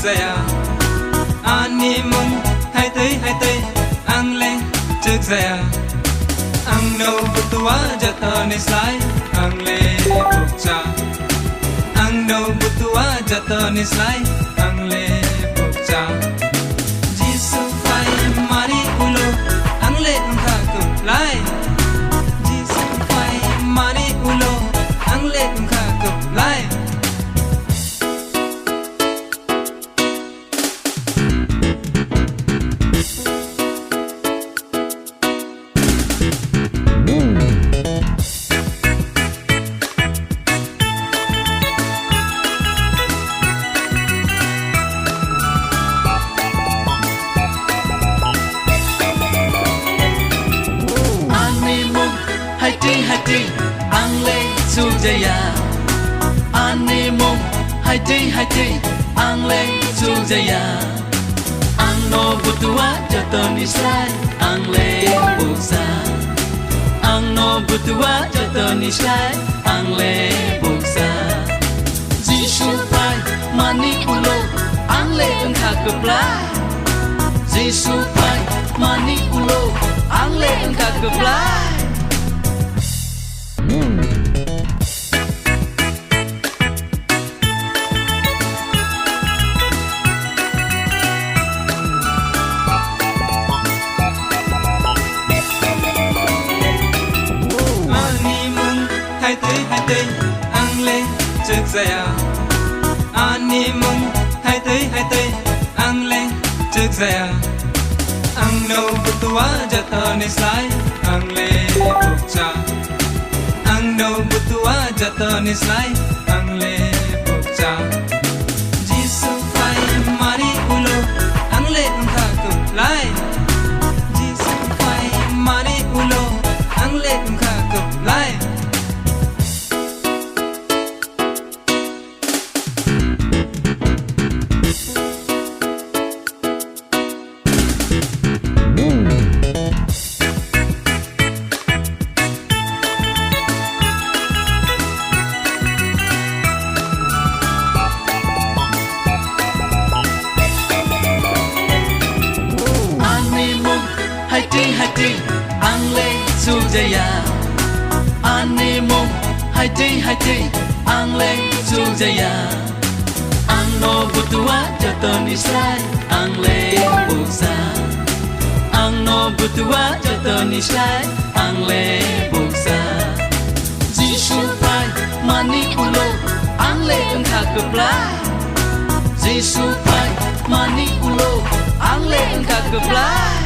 zaya ani mong hai tây ang le trước zaya ang no butua jata ni slai ang le bukcha ang no butua jata ni slai ang le bukcha jisu pai mari ulo ang le angka kuplai jisu pai mari ulo ang le angka kuplai Hati ang le sujaya ani mong hati ang le sujaya ang no butua jatuh ni slai ang le buksa ang no butua jatuh ni slai ang le buksa jisu pai mani ulo ang le engkau keplai jisu pai mani ulo ang le engkau keplai hai tây ang le trước zaya ani mong hai tây ang le trước zaya ang no butua jata ni slai ang le bukcha ang no butua jata ni slai ang le bukcha jisu pai mari ulo ang le angka kuplai jisu pai mari ulo ang le angka kuplai hati ang le sujaya ani mong hati ang le sujaya ang no butua jatuh ni slai ang le buksa ang no butua jatuh ni slai ang le buksa jisu pai mani ulo ang le engkau keplai jisu pai mani ulo ang le engkau keplai